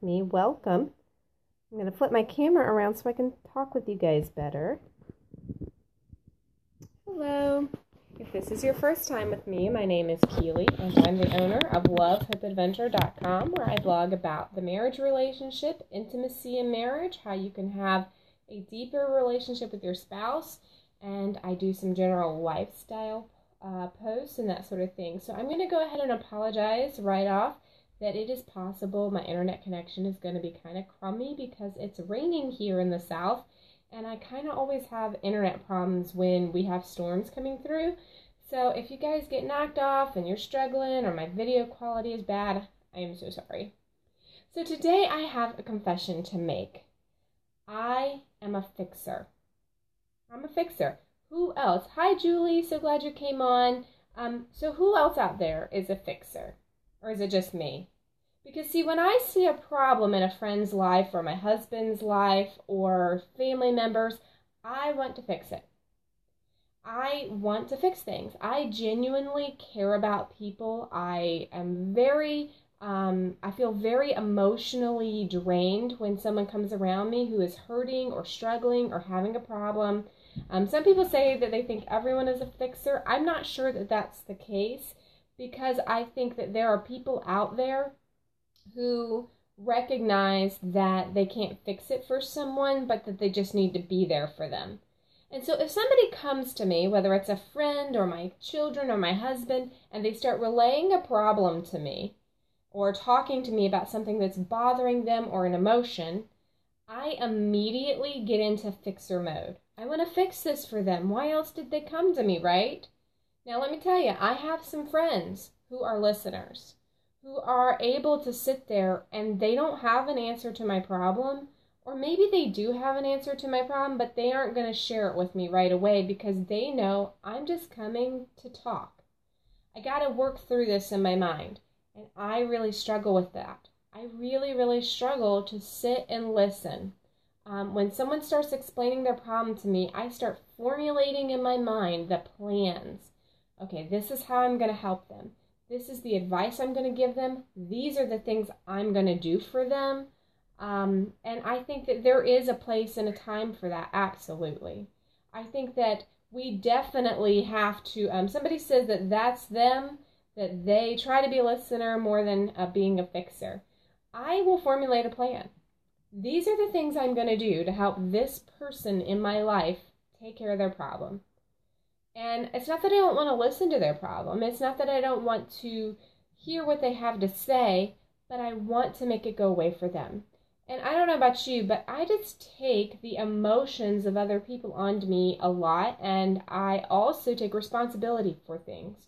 me, welcome. I'm going to flip my camera around so I can talk with you guys better. Hello. If this is your first time with me, my name is Keelie, and I'm the owner of LoveHopeAdventure.com, where I blog about the marriage relationship, intimacy in marriage, how you can have a deeper relationship with your spouse, and I do some general lifestyle posts and that sort of thing. So I'm going to go ahead and apologize right off that it is possible my internet connection is going to be kind of crummy because it's raining here in the south, and I kind of always have internet problems when we have storms coming through. So if you guys get knocked off and you're struggling or my video quality is bad, I am so sorry. So today I have a confession to make. I am a fixer. I'm a fixer. Who else? Hi, Julie. So glad you came on. So who else out there is a fixer? Or is it just me? Because see, when I see a problem in a friend's life or my husband's life or family members, I want to fix it. I want to fix things. I genuinely care about people. I feel very emotionally drained when someone comes around me who is hurting or struggling or having a problem. Some people say that they think everyone is a fixer. I'm not sure that that's the case, because I think that there are people out there who recognize that they can't fix it for someone, but that they just need to be there for them. And so if somebody comes to me, whether it's a friend or my children or my husband, and they start relaying a problem to me or talking to me about something that's bothering them or an emotion, I immediately get into fixer mode. I want to fix this for them. Why else did they come to me, right? Now, let me tell you, I have some friends who are listeners, who are able to sit there and they don't have an answer to my problem, or maybe they do have an answer to my problem, but they aren't going to share it with me right away because they know I'm just coming to talk. I got to work through this in my mind, and I really struggle with that. I really struggle to sit and listen. When someone starts explaining their problem to me, I start formulating in my mind the plans. Okay, this is how I'm going to help them. This is the advice I'm going to give them. These are the things I'm going to do for them. And I think that there is a place and a time for that, absolutely. I think that we definitely have to, somebody says that that's them, that they try to be a listener more than being a fixer. I will formulate a plan. These are the things I'm going to do to help this person in my life take care of their problem. And it's not that I don't want to listen to their problem. It's not that I don't want to hear what they have to say, but I want to make it go away for them. And I don't know about you, but I just take the emotions of other people onto me a lot, and I also take responsibility for things.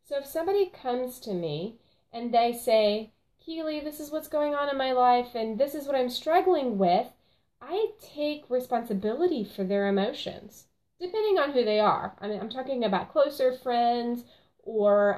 So if somebody comes to me and they say, Keelie, this is what's going on in my life, and this is what I'm struggling with, I take responsibility for their emotions. Depending on who they are. I mean, I'm talking about closer friends or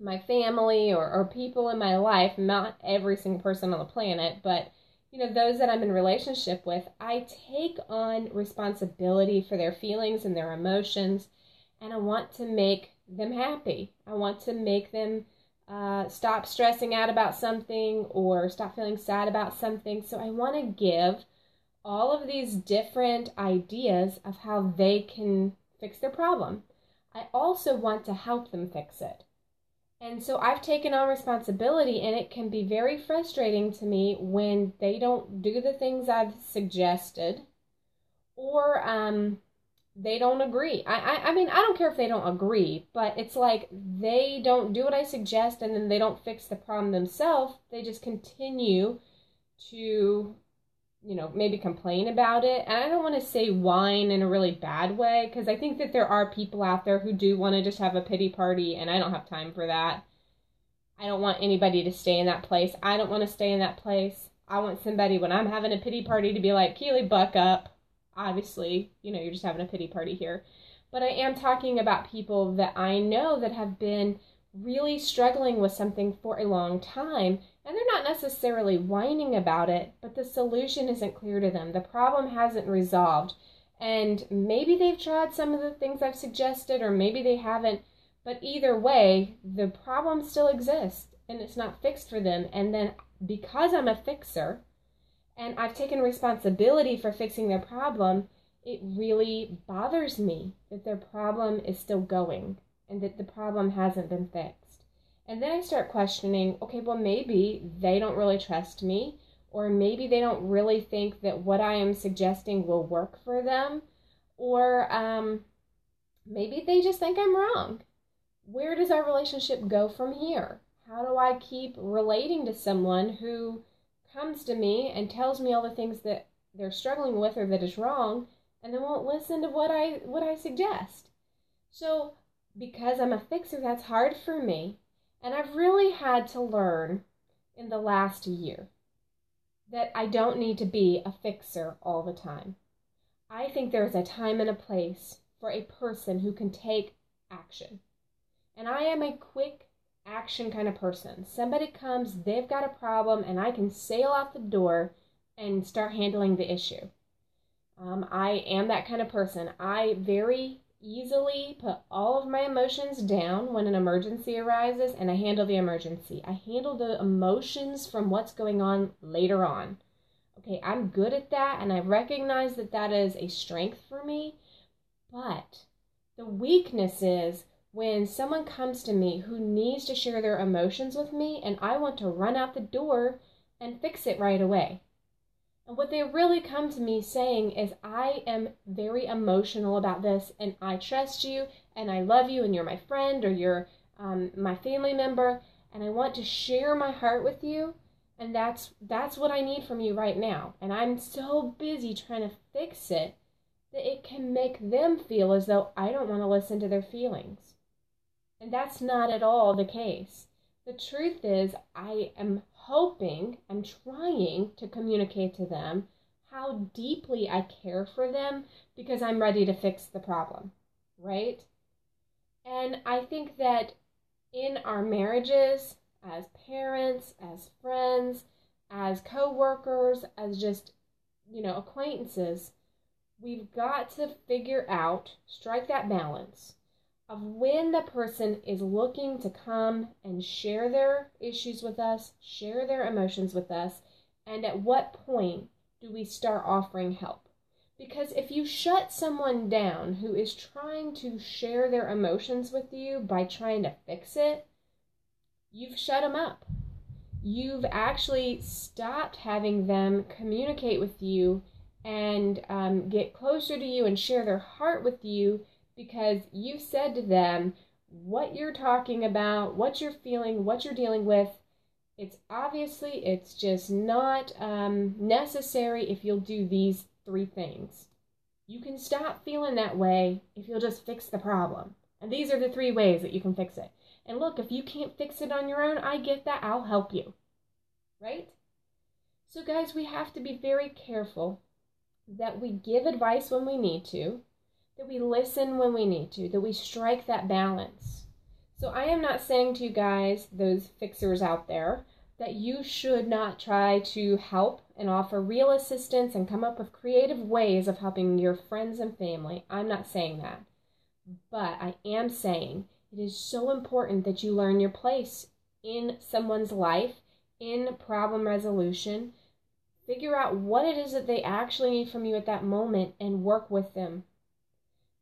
my family or people in my life, not every single person on the planet, but, you know, those that I'm in relationship with. I take on responsibility for their feelings and their emotions, and I want to make them happy. I want to make them stop stressing out about something or stop feeling sad about something. So I want to give all of these different ideas of how they can fix their problem. I also want to help them fix it. And so I've taken on responsibility, and it can be very frustrating to me when they don't do the things I've suggested, or they don't agree. I mean, I don't care if they don't agree, but it's like they don't do what I suggest, and then they don't fix the problem themselves. They just continue to, you know, maybe complain about it. And I don't want to say whine in a really bad way, because I think that there are people out there who do want to just have a pity party, and I don't have time for that. I don't want anybody to stay in that place. I don't want to stay in that place. I want somebody, when I'm having a pity party, to be like, Keelie, buck up. Obviously, you know, you're just having a pity party here. But I am talking about people that I know that have been really struggling with something for a long time, and they're not necessarily whining about it, but the solution isn't clear to them. The problem hasn't resolved, and maybe they've tried some of the things I've suggested, or maybe they haven't, but either way, the problem still exists, and it's not fixed for them, and then because I'm a fixer and I've taken responsibility for fixing their problem, it really bothers me that their problem is still going and that the problem hasn't been fixed. And then I start questioning, okay, well, maybe they don't really trust me, or maybe they don't really think that what I am suggesting will work for them, or maybe they just think I'm wrong. Where does our relationship go from here? How do I keep relating to someone who comes to me and tells me all the things that they're struggling with or that is wrong, and then won't listen to what I suggest? So because I'm a fixer, that's hard for me. And I've really had to learn in the last year that I don't need to be a fixer all the time. I think there's a time and a place for a person who can take action. And I am a quick action kind of person. Somebody comes, they've got a problem, and I can sail out the door and start handling the issue. I am that kind of person. I very easily put all of my emotions down when an emergency arises, and I handle the emergency. I handle the emotions from what's going on later on. Okay, I'm good at that, and I recognize that that is a strength for me, but the weakness is when someone comes to me who needs to share their emotions with me, and I want to run out the door and fix it right away. And what they really come to me saying is, I am very emotional about this, and I trust you, and I love you, and you're my friend, or you're my family member, and I want to share my heart with you, and that's what I need from you right now. And I'm so busy trying to fix it that it can make them feel as though I don't want to listen to their feelings. And that's not at all the case. The truth is, I am hoping, I'm trying to communicate to them how deeply I care for them because I'm ready to fix the problem, right? And I think that in our marriages, as parents, as friends, as co-workers, as just, acquaintances, we've got to figure out, strike that balance of when the person is looking to come and share their issues with us, share their emotions with us, and at what point do we start offering help? Because if you shut someone down who is trying to share their emotions with you by trying to fix it, you've shut them up. You've actually stopped having them communicate with you and get closer to you and share their heart with you, because you've said to them what you're talking about, what you're feeling, what you're dealing with. It's just not necessary if you'll do these 3 things. You can stop feeling that way if you'll just fix the problem. And these are the 3 ways that you can fix it. And look, if you can't fix it on your own, I get that. I'll help you. Right? So guys, we have to be very careful that we give advice when we need to, that we listen when we need to, that we strike that balance. So I am not saying to you guys, those fixers out there, that you should not try to help and offer real assistance and come up with creative ways of helping your friends and family. I'm not saying that. But I am saying it is so important that you learn your place in someone's life, in problem resolution. Figure out what it is that they actually need from you at that moment and work with them.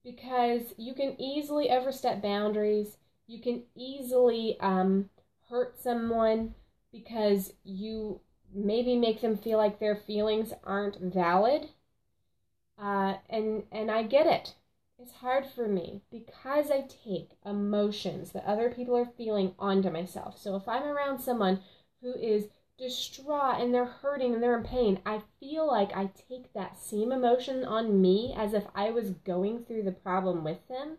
Because you can easily overstep boundaries. You can easily hurt someone because you maybe make them feel like their feelings aren't valid. And I get it. It's hard for me because I take emotions that other people are feeling onto myself. So if I'm around someone who is distraught and they're hurting and they're in pain, I feel like I take that same emotion on me as if I was going through the problem with them.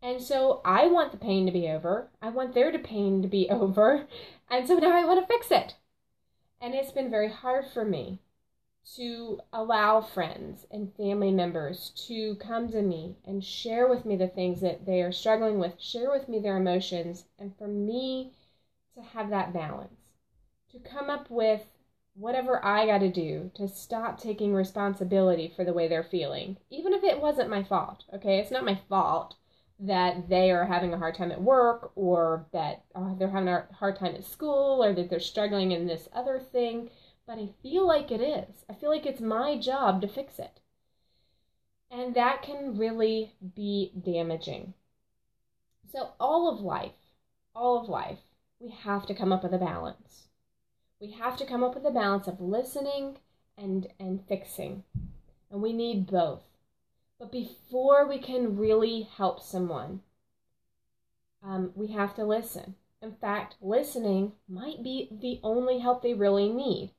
And so I want the pain to be over. I want their pain to be over. And so now I want to fix it. And it's been very hard for me to allow friends and family members to come to me and share with me the things that they are struggling with, share with me their emotions, and for me to have that balance. To come up with whatever I got to do to stop taking responsibility for the way they're feeling. Even if it wasn't my fault, okay? It's not my fault that they are having a hard time at work, or that they're having a hard time at school, or that they're struggling in this other thing, but I feel like it is. I feel like it's my job to fix it. And that can really be damaging. So all of life, we have to come up with a balance. We have to come up with a balance of listening and fixing. And we need both. But before we can really help someone, we have to listen. In fact, listening might be the only help they really need.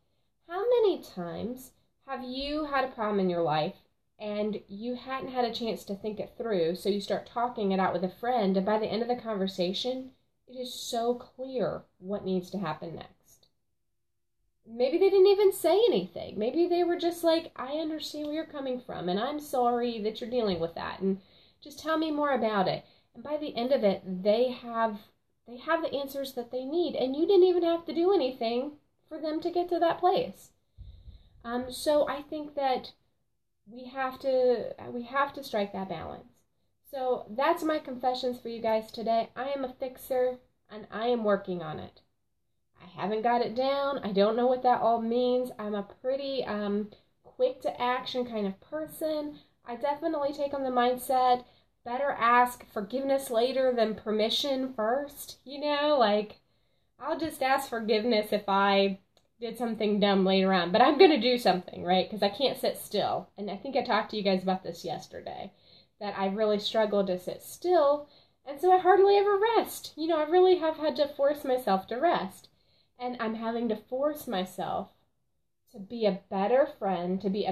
How many times have you had a problem in your life and you hadn't had a chance to think it through, so you start talking it out with a friend, and by the end of the conversation, it is so clear what needs to happen next? Maybe they didn't even say anything. Maybe they were just like, I understand where you're coming from, and I'm sorry that you're dealing with that, and just tell me more about it. And by the end of it, they have the answers that they need, and you didn't even have to do anything for them to get to that place. So I think that we have to strike that balance. So that's my confessions for you guys today. I am a fixer, and I am working on it. I haven't got it down. I don't know what that all means. I'm a pretty quick to action kind of person. I definitely take on the mindset, better ask forgiveness later than permission first. Like, I'll just ask forgiveness if I did something dumb later on. But I'm going to do something, right? Because I can't sit still. And I think I talked to you guys about this yesterday, that I really struggle to sit still. And so I hardly ever rest. I really have had to force myself to rest. And I'm having to force myself to be a better friend, to be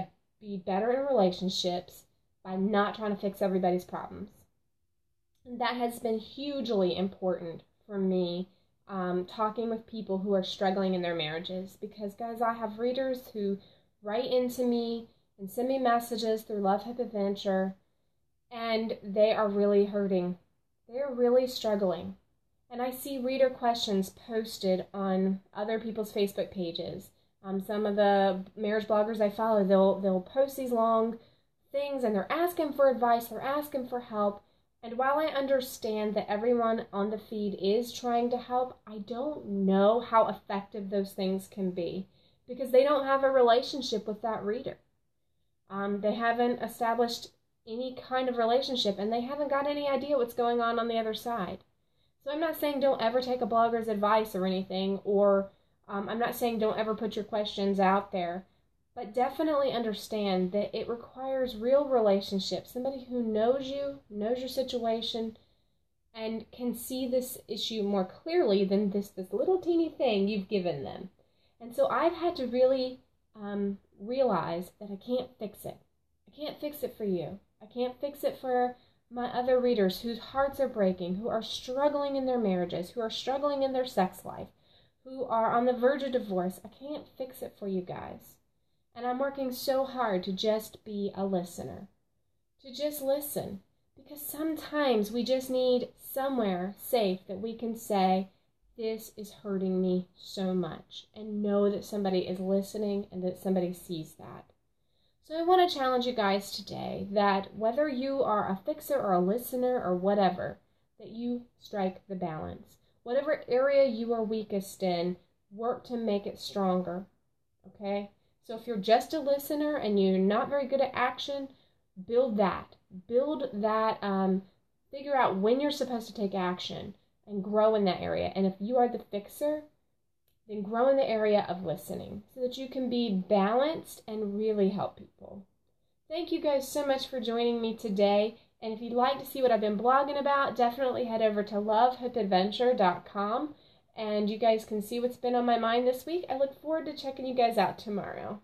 better in relationships by not trying to fix everybody's problems. And that has been hugely important for me, talking with people who are struggling in their marriages. Because, guys, I have readers who write into me and send me messages through Love, Hope, Adventure, and they are really hurting. They're really struggling. And I see reader questions posted on other people's Facebook pages. Some of the marriage bloggers I follow, they'll post these long things, and they're asking for advice, they're asking for help. And while I understand that everyone on the feed is trying to help, I don't know how effective those things can be, because they don't have a relationship with that reader. They haven't established any kind of relationship, and they haven't got any idea what's going on the other side. So I'm not saying don't ever take a blogger's advice or anything, or I'm not saying don't ever put your questions out there, but definitely understand that it requires real relationships, somebody who knows you, knows your situation, and can see this issue more clearly than this little teeny thing you've given them. And so I've had to really realize that I can't fix it. I can't fix it for you. I can't fix it for my other readers whose hearts are breaking, who are struggling in their marriages, who are struggling in their sex life, who are on the verge of divorce. I can't fix it for you guys. And I'm working so hard to just be a listener, to just listen, because sometimes we just need somewhere safe that we can say, this is hurting me so much, and know that somebody is listening and that somebody sees that. So I want to challenge you guys today that whether you are a fixer or a listener or whatever, that you strike the balance. Whatever area you are weakest in, work to make it stronger, okay? So if you're just a listener and you're not very good at action, build that. Figure out when you're supposed to take action and grow in that area. And if you are the fixer, then grow in the area of listening so that you can be balanced and really help people. Thank you guys so much for joining me today. And if you'd like to see what I've been blogging about, definitely head over to lovehopeadventure.com and you guys can see what's been on my mind this week. I look forward to checking you guys out tomorrow.